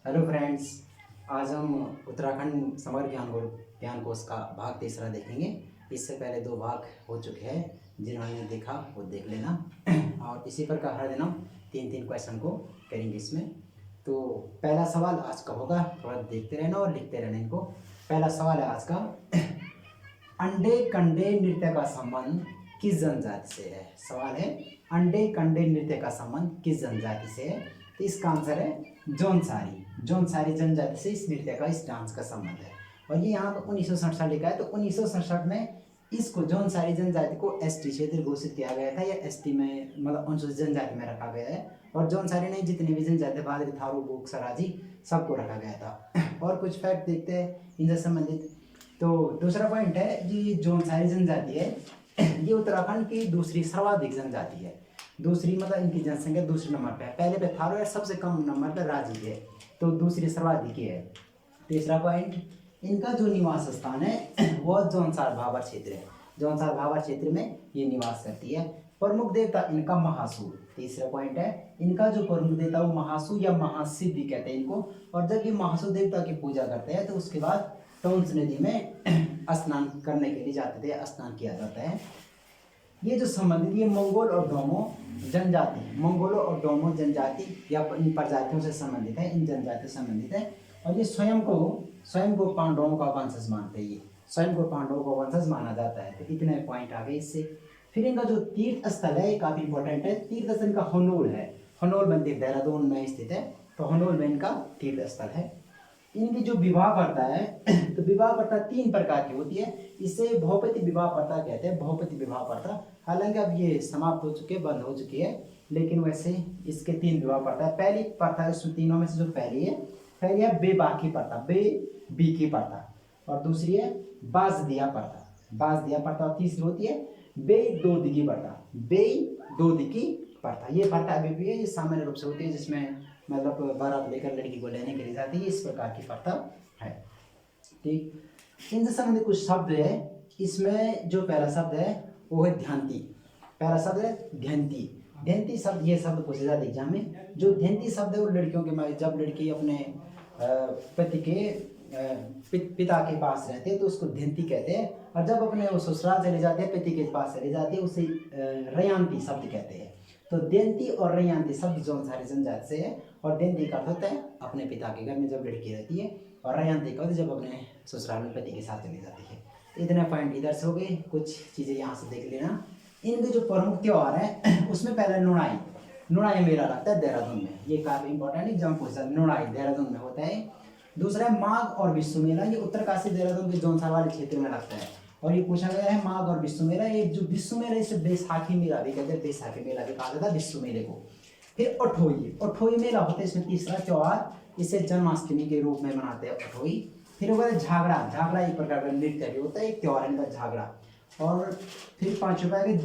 Hello friends, आज हम उत्तराखंड समग्र ज्ञान कोश का भाग तीसरा देखेंगे। इससे पहले दो भाग हो चुके हैं, जिन्होंने देखा वो देख लेना। और इसी प्रकार हर दिन हम तीन तीन क्वेश्चन को करेंगे इसमें। तो पहला सवाल आज का होगा, थोड़ा देखते रहना और लिखते रहना इनको। पहला सवाल है आज का, अंडे कंडे नृत्य का संबंध किस जनजाति से है। सवाल है, अंडे कंडे नृत्य का संबंध किस जनजाति से है। तो इसका आंसर है जौनसारी जनजाति से इस नृत्य का, इस डांस का संबंध है। और ये यहाँ पर 1967 लिखा है, तो 1967 में इसको जौनसारी जनजाति को एसटी क्षेत्र घोषित किया गया था, या एसटी में मतलब अनुसूचित जनजाति में रखा गया है। और जौनसारी नहीं, जितनी भी जनजाति भादरी, थारू, बुक, सराजी सबको रखा गया था। और कुछ फैक्ट देखते हैं इनसे संबंधित। तो दूसरा पॉइंट है, ये जौनसारी जनजाति है, ये उत्तराखंड की दूसरी सर्वाधिक जनजाति है। दूसरी मतलब इनकी जनसंख्या दूसरे नंबर पे है, पहले पे थारू है, सबसे कम नंबर पे राजी है, तो दूसरी सर्वाधिक है। तीसरा पॉइंट, इनका जो निवास स्थान है वो जौनसार भाबर क्षेत्र है। जौनसार भाबर क्षेत्र में ये निवास करती है। प्रमुख देवता इनका महासू। तीसरा पॉइंट है, इनका जो प्रमुख देवता वो महासू या महाशिव भी कहते हैं इनको। और जब ये महासू देवता की पूजा करते हैं तो उसके बाद टोंस नदी में स्नान करने के लिए जाते थे, स्नान किया जाता है। ये जो संबंधित, ये मंगोल और डोमो जनजाति, मंगोलों और डोमो जनजाति या इन प्रजातियों से संबंधित है, इन जनजातियों से संबंधित है। और ये स्वयं को पांडवों का वंशज मानते हैं, ये स्वयं को पांडवों का वंशज माना जाता है। तो इतने पॉइंट आ गए इससे। फिर इनका जो तीर्थ स्थल है ये काफी इंपॉर्टेंट है। तीर्थ स्थल का हनोल है, हनोल मंदिर देहरादून में स्थित है, तो हनोल में इनका तीर्थ स्थल है। इनकी जो विवाह प्रथा है, तो विवाह प्रथा 3 प्रकार की होती है। इसे बहुपति विवाह प्रथा कहते हैं, बहुपति विवाह प्रथा। हालांकि अब ये समाप्त हो चुकी है, बंद हो चुकी है, लेकिन वैसे इसके 3 विवाह प्रथा है। पहली प्रथा, इसमें तीनों में से जो पहली है बेबाकी प्रथा, बेबीकी प्रथा। और दूसरी है बाजदिया प्रथा। और तीसरी होती है बेदोदिकी प्रथा। ये प्रथा अभी भी है, ये सामान्य रूप से होती है, जिसमें मतलब बारात लेकर लड़की को लेने के लिए जाती है, इस प्रकार की प्रथा है। ठीक, इनसे संबंधित कुछ शब्द है। इसमें जो पहला शब्द है वो है ध्यांति। पहला शब्द है ध्यांति शब्द, ये शब्द पूछे जाते एग्जाम में। जो ध्यांति शब्द है वो लड़कियों के, जब लड़की अपने पति के पिता के पास रहते हैं तो उसको ध्यांति कहते हैं। और जब अपने वो ससुराल चले जाते हैं, पति के पास चले जाते हैं, उसे रयांति शब्द कहते हैं। तो देंती और रयांती शब्द जौनसारी जनजाति से है। और देंती का अर्थ होता है अपने पिता के घर में जब लड़की रहती है, और रयांती का अर्थ जब अपने ससुराल में पति के साथ चली जाती है। इतने पॉइंट इधर से हो गए, कुछ चीज़ें यहाँ से देख लेना। इनके जो प्रमुख त्यौहार है उसमें पहला नुणाई मेला लगता है देहरादून में, ये काफ़ी इंपॉर्टेंट एग्जाम पूछा, नुणाई देहरादून में होता है। दूसरा है माघ और विश्व मेला, ये उत्तरकाशी देहरादून के जौनसार वाले क्षेत्र में लगता है। और ये पूछा गया है माघ और विश्व मेला। ये जो विश्व मेला, इसे बैसाखी मेला भी कहते हैं, बैसाखी मेला भी कहा जाता है विश्व मेले को। फिर अठोई मेला होता है, इसमें तीसरा त्योहार, इसे जन्माष्टमी के रूप में मनाते हैं अठोई। फिर होगा झागड़ा एक प्रकार का नृत्य भी होता है, एक त्योहार इनका झागड़ा। और फिर पांचवा है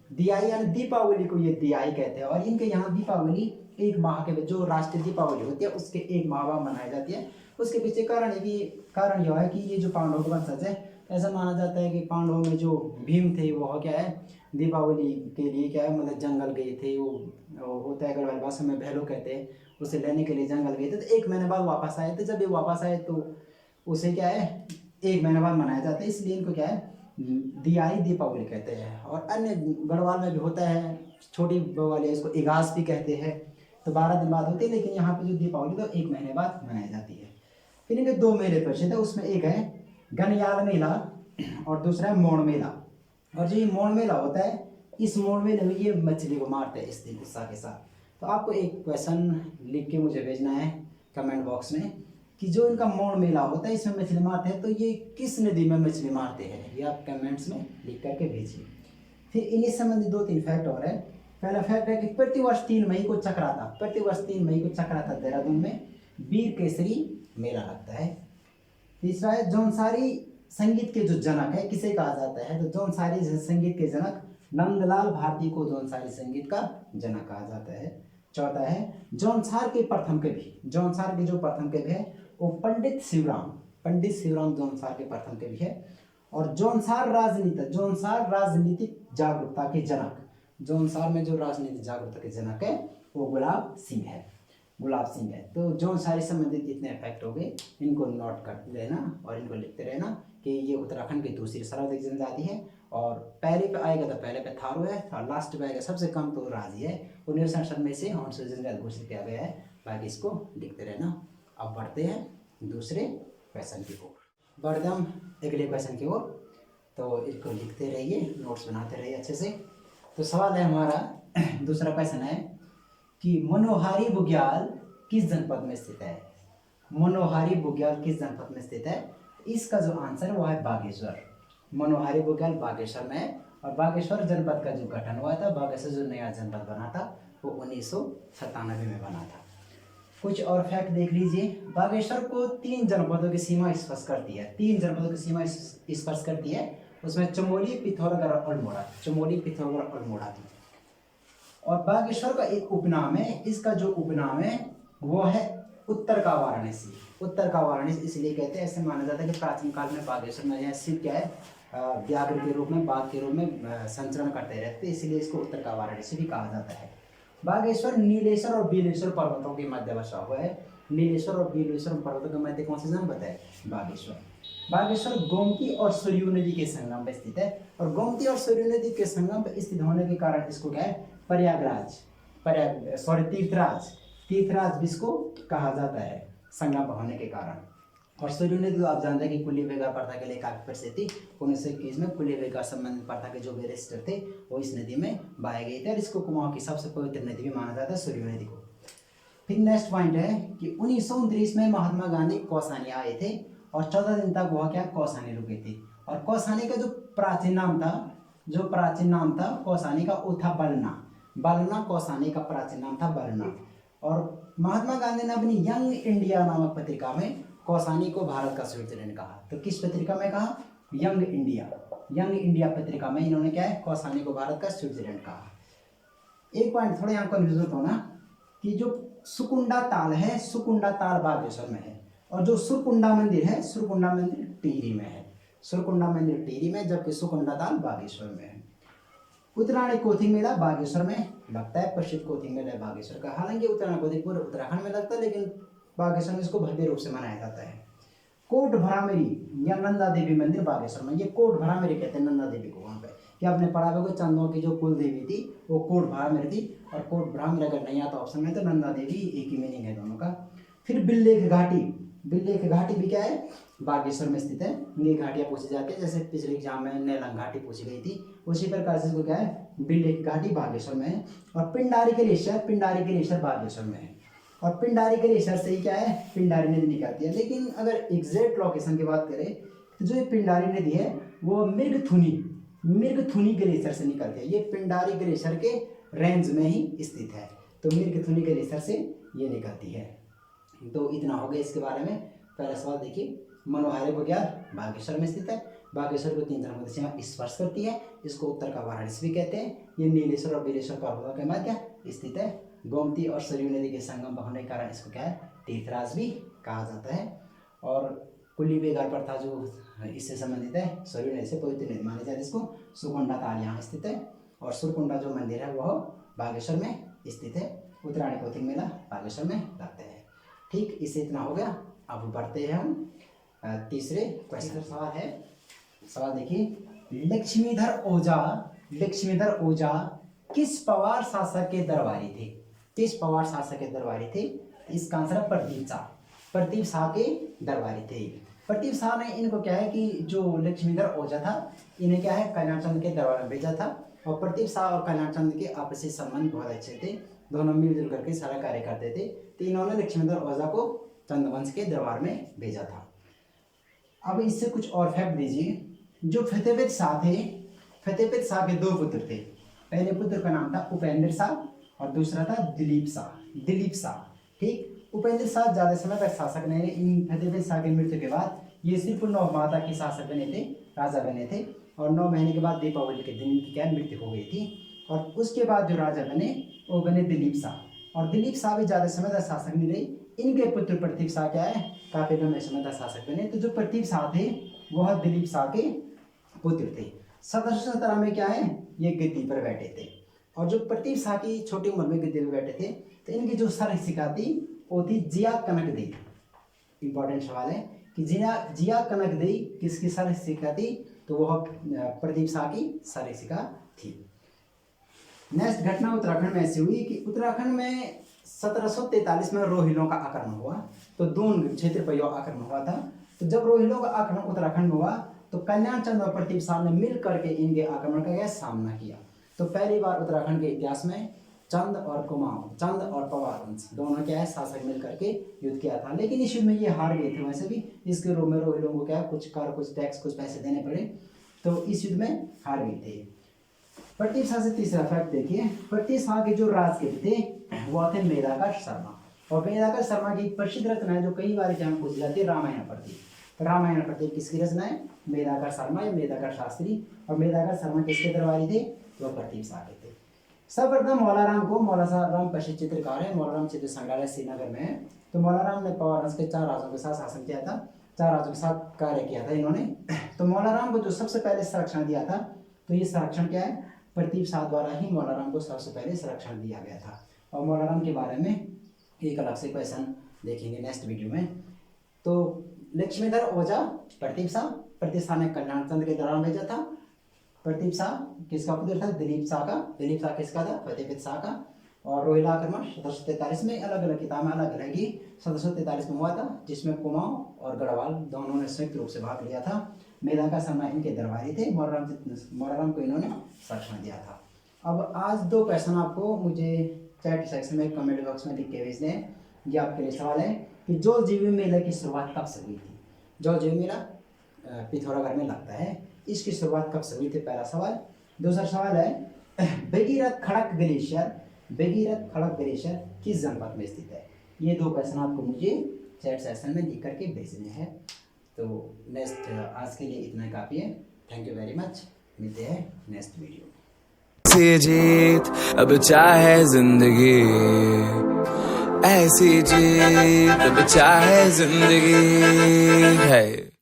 दियाई यानी दीपावली को ये दियाई कहते हैं। और इनके यहाँ दीपावली एक माह के, जो राष्ट्रीय दीपावली होती है उसके 1 माह बाद मनाई जाती है। उसके पीछे कारण यह है कि ये जो पांडवों का वंशज है, ऐसा माना जाता है कि पांडवों में जो भीम थे वो क्या है, दीपावली के लिए क्या है, मतलब जंगल गए थे। वो होता है गढ़वाल भाषा में भैलो कहते हैं, उसे लेने के लिए जंगल गए थे। तो 1 महीने बाद वापस आए थे। जब ये वापस आए तो उसे क्या है 1 महीने बाद मनाया जाता है, इसलिए इनको क्या है दियाई दीपावली कहते हैं। और अन्य गढ़वाल में भी होता है, छोटी दिवाली, इसको इगास भी कहते हैं। तो 12 दिन बाद होती है, लेकिन यहाँ पे जो दीपावली तो 1 महीने बाद मनाई जाती है। फिर इनके 2 मेले प्रसिद्ध है, उसमें एक है गनियाल मेला और दूसरा है मोड़ मेला। और जो ये मोड़ मेला होता है, इस मोड़ मेले में ये मछली को मारते हैं इस दिन उत्साह के साथ। तो आपको एक क्वेश्चन लिख के मुझे भेजना है कमेंट बॉक्स में कि जो इनका मोड़ मेला होता है इसमें मछली मारते हैं, तो ये किस नदी में मछली मारते हैं, ये आप कमेंट्स में लिख करके भेजिए। फिर इन्हीं संबंधित 2-3 फैक्ट और है। पहला फैक्ट है कि प्रतिवर्ष 3 मई को चक्राता देहरादून में वीर केसरी मेला लगता है। तीसरा है जौनसारी संगीत के जो जनक है किसे कहा जाता है, तो जौनसारी संगीत के जनक नंदलाल भारती को जौनसारी संगीत का जनक कहा जाता है। चौथा है जौनसार के जो प्रथम कवि है वो पंडित शिवराम जौनसार के प्रथम कवि है। और जौनसार राजनीतिक जागरूकता के जनक, जौनसार में जो राजनीतिक जागरूकता के जनक है वो गुलाब सिंह है। गुलाब सिंह है। तो जो सारे संबंधित जितने इफेक्ट हो गए इनको नोट कर लेना और इनको लिखते रहना कि ये उत्तराखंड की दूसरी सर्वाधिक जनजाति है, और पहले पे आएगा तो पहले पे थारू है, और लास्ट पे आएगा सबसे कम तो राजी है। 1967 में से अनुसूचित जनजाति घोषित किया गया है। बाकी इसको लिखते रहना। अब बढ़ते हैं दूसरे क्वेश्चन की ओर, बढ़ते हम अगले क्वेश्चन की ओर। तो इसको लिखते रहिए, नोट्स बनाते रहिए अच्छे से। तो सवाल है हमारा दूसरा क्वेश्चन है कि मनोहारी बुग्याल किस जनपद में स्थित है। मनोहारी बुग्याल किस जनपद में स्थित है? इसका जो आंसर है वो है बागेश्वर। मनोहारी बुग्याल बागेश्वर में है, और बागेश्वर जनपद का जो गठन हुआ था, बागेश्वर जो नया जनपद बना था वो 1997 में बना था। कुछ और फैक्ट देख लीजिए। बागेश्वर को 3 जनपदों की सीमा स्पर्श करती है, 3 जनपदों की सीमा स्पर्श करती है। उसमें चमोली, पिथौरागढ़ और अल्मोड़ा, चमोली, पिथौरागढ़ और अल्मोड़ा थी। और बागेश्वर का एक उपनाम है, इसका जो उपनाम है वो है उत्तर का वाराणसी। उत्तर का वाराणसी इसलिए कहते हैं, ऐसे माना जाता है कि प्राचीन काल में बागेश्वर में शिव क्या है, व्याघ्र के रूप में, बाघ के रूप में संचरण करते रहते, इसलिए इसको उत्तर का वाराणसी भी कहा जाता है। बागेश्वर नीलेश्वर और बीलेश्वर पर्वतों के मध्य बसा हुआ है। नीलेश्वर और बीलेश्वर पर्वतों के मध्य कौन सा जनपद है? बागेश्वर। बागेश्वर गोमती और सरयू नदी के संगम पर स्थित है, और गोमती और सरयू नदी के संगम पर स्थित होने के कारण इसको क्या है, प्रयागराज, तीर्थराज भी इसको कहा जाता है संगम होने के कारण। और सरयू नदी तो आप जानते हैं कि कुली बेगा प्रथा के लिए काफी प्रसिद्ध थी। 1921 में कुली बेगा संबंधित प्रथा के जो बैरिस्टर थे वो इस नदी में बहाए गए थे, और इसको कुमाऊं की सबसे पवित्र नदी भी माना जाता है सरयू नदी को। फिर नेक्स्ट पॉइंट है कि 1929 में महात्मा गांधी कौसानी आए थे, और 14 दिन तक वह क्या कौसानी रुके थे। और कौसानी का जो प्राचीन नाम था कौसानी का, वो था बलना। कौसानी का प्राचीन नाम था बलना। और महात्मा गांधी ने अपनी यंग इंडिया नामक पत्रिका में कौसानी को भारत का स्विट्जरलैंड कहा। तो किस पत्रिका में कहा? यंग इंडिया पत्रिका में इन्होंने क्या है, कौसानी को भारत का स्विट्जरलैंड कहा। एक पॉइंट थोड़ा यहाँ कन्फ्यूज होना कि जो सुकुंडा ताल है, सुकुंडा ताल बागेश्वर में है, और जो सुरकुंडा मंदिर है, सुरकुंडा मंदिर टिहरी में है। सुरकुंडा मंदिर टिहरी में, जबकि सुकुंडा ताल बागेश्वर में है। उत्तरायणी कोथिंग मेला बागेश्वर में लगता है, प्रसिद्ध कोथिंग मेला बागेश्वर का। हालांकि उत्तरायणी कोथिंग पूरे उत्तराखंड में लगता है, लेकिन बागेश्वर में इसको भव्य रूप से मनाया जाता है। कोट भरामेरी या नंदा देवी मंदिर बागेश्वर में, ये कोट भरामेरी कहते हैं नंदा देवी को। वहाँ पे क्या आपने पढ़ा होगा, चंदों की जो कुल देवी थी वो कोट भरामेरी थी, और कोट भरामेरी अगर नहीं आता ऑप्शन में तो नंदा देवी, एक ही मीनिंग है दोनों का। फिर बिल्लेख घाटी भी क्या है, बागेश्वर में स्थित है। ये घाटियाँ पूछी जाती है, जैसे पिछले एग्जाम में नेलंग घाटी पूछी गई थी, उसी प्रकार से इसको क्या है, बिल्लेख घाटी बागेश्वर में है। और पिंडारी ग्लेशियर बागेश्वर में है। और पिंडारी ग्लेशियर से ही क्या है, पिंडारी नदी निकलती है। लेकिन अगर एग्जैक्ट लोकेशन की बात करें तो जो ये पिंडारी नदी है वो मिर्गथुनी ग्लेशियर से निकलती है। ये पिंडारी ग्लेशियर के रेंज में ही स्थित है, तो मिर्गथुनी ग्लेशियर से ये निकलती है। तो इतना हो गया इसके बारे में। पहला सवाल देखिए, मनोहारी बुग्याल बागेश्वर में स्थित है। बागेश्वर को 3 जनपद सीमा स्पर्श करती है, इसको उत्तर का वाराणसी भी कहते हैं। ये नीलेश्वर और बिलेश्वर पर्वतों के मध्य स्थित है। गोमती और सरयू नदी के संगम होने के कारण इसको क्या है, तीर्थराज भी कहा जाता है। और कुली बेगार प्रथा जो इससे संबंधित है, सरयू नदी से पवित्र नदी मानी जाती है, इसको सुकुंडा ताल यहाँ स्थित है। और सुरकुंडा जो मंदिर है वह बागेश्वर में स्थित है। उत्तरायणी कोथिंग मेला बागेश्वर में लगता है। ठीक, इससे इतना हो गया। अब बढ़ते हैं हम तीसरे क्वेश्चन। सवाल देखिए, लक्ष्मीधर ओझा किस पवार शासक के दरबारी थे? इसका आंसर है प्रदीप शाह के दरबारी थे। प्रदीप शाह ने इनको क्या है कि जो लक्ष्मीधर ओझा था, इन्हें क्या है कल्याण चंद के दरबार में भेजा था। और प्रदीप शाह और कल्याण चंद के आपसी संबंध बहुत अच्छे थे, दोनों मिलजुल करके सारा कार्य करते थे। तो इन्होंने लक्ष्मीधर ओझा को चंद्रवंश के दरबार में भेजा था। अब इससे कुछ और फैक्ट दीजिए। जो फतेहपुर शाह के 2 पुत्र थे। पहले पुत्र का नाम था उपेंद्र शाह और दूसरा था दिलीप शाह। ठीक, उपेंद्र शाह ज्यादा समय तक शासक नहीं रहे। इन फतेहपुर शाह की मृत्यु के बाद ये सिर्फ 9 माह तक के शासक बने थे, राजा बने थे। और 9 महीने के बाद दीपावली के दिन इनकी क्या मृत्यु हो गई थी। और उसके बाद जो राजा बने वो बने दिलीप शाह। और दिलीप शाह भी ज्यादा समय तक शासक नहीं रहे। इनके पुत्र प्रदीप शाह क्या है, काफी लंबे समय तक शासक बने। तो जो प्रदीप शाह थे वह दिलीप शाह के पुत्र थे। 1717 में क्या है, ये गद्दी पर बैठे थे। और जो प्रदीप शाह की छोटी उम्र में गद्दी पर बैठे थे तो इनकी जो सरशिका थी वो थी जिया कनकदेई। इंपॉर्टेंट सवाल है कि जिया कनकदेई किसकी सरशिका थी, तो वह प्रदीप शाह की सरशिका थी। नेक्स्ट घटना उत्तराखंड में ऐसी हुई कि उत्तराखंड में 1743 में रोहिलों का आक्रमण हुआ। तो दून क्षेत्र पर यह आक्रमण हुआ था। तो जब रोहिलों का आक्रमण उत्तराखंड में हुआ तो कल्याण चंद और प्रदीप शाह ने मिल करके इनके आक्रमण का सामना किया। तो पहली बार उत्तराखंड के इतिहास में चंद और कुमाऊं, चंद और पवार वंश दोनों क्या है शासक मिल करके युद्ध किया था। लेकिन इस युद्ध में ये हार गए थे। वैसे भी इसके रूप में रोहिलों को क्या कुछ कर, कुछ टैक्स, कुछ पैसे देने पड़े, तो इस युद्ध में हार गए थे। प्रदीप शाह से तीसरा फैक्ट देखिए। प्रदीप शाह के जो राजनीति थे वो थे मेधाकर शर्मा। और मेधाकर शर्मा की प्रसिद्ध रचना है जो कई बार एग्जाम पूछी जाती है, रामायण प्रदीप। रामायण प्रदीप किसकी रचना है? मेधाकर शर्मा या मेधाकर शास्त्री। और मेधाकर शर्मा किसके दरबारी थे? वो प्रदीप शाह के थे। सर्वप्रथम मौलाराम को, मौलाराम प्रसिद्ध चित्रकार है, मौलाराम चित्र संग्रहालय श्रीनगर में है। तो मौलाराम ने पवार वंश के 4 राजाओं के साथ शासन किया था, 4 राजाओं के साथ कार्य किया था इन्होंने। तो मौलाराम को जो सबसे पहले संरक्षण दिया था, तो ये संरक्षण क्या है? प्रदीप शाह द्वारा ही मौलाराम को सबसे पहले संरक्षण दिया गया था। और मौलाराम के बारे में एक अलग से क्वेश्चन देखेंगे नेक्स्ट वीडियो में। तो लक्ष्मीधर ओझा प्रदीप शाह ने कल्याण चंद के दौरान भेजा था। प्रदीप शाह किसका पुत्र था? दिलीप शाह का। दिलीप शाह किसका था? फतेहपुर शाह का। और रोहिला आक्रमण 1743 में, अलग अलग किताब में अलग अलग ही 1743 में हुआ था, जिसमें कुमाऊं और गढ़वाल दोनों ने संयुक्त रूप से भाग लिया था। मेधाकर शर्मा इनके दरबारी थे। मौलाराम को इन्होंने संरक्षण दिया था। अब आज 2 क्वेश्चन आपको मुझे चैट सेक्शन में कमेंट बॉक्स में लिख के भेजने हैं। ये आपके लिए सवाल है कि जल जीवन मेले की शुरुआत कब से हुई थी? जल जीवन मेला पिथौरागढ़ में लगता है, इसकी शुरुआत कब से हुई थी? पहला सवाल। दूसरा सवाल है भगीरथ खड़क ग्लेशियर किस जनपद में स्थित है? ये 2 क्वेश्चन आपको मुझे चैट सेक्शन में लिख करके भेजने हैं। तो नेक्स्ट आज के लिए इतना काफ़ी है। Thank you very much. मिलते हैं नेक्स्ट वीडियो। ऐसी जीत अब चाहे जिंदगी, ऐसी जीत अब चाहे जिंदगी है।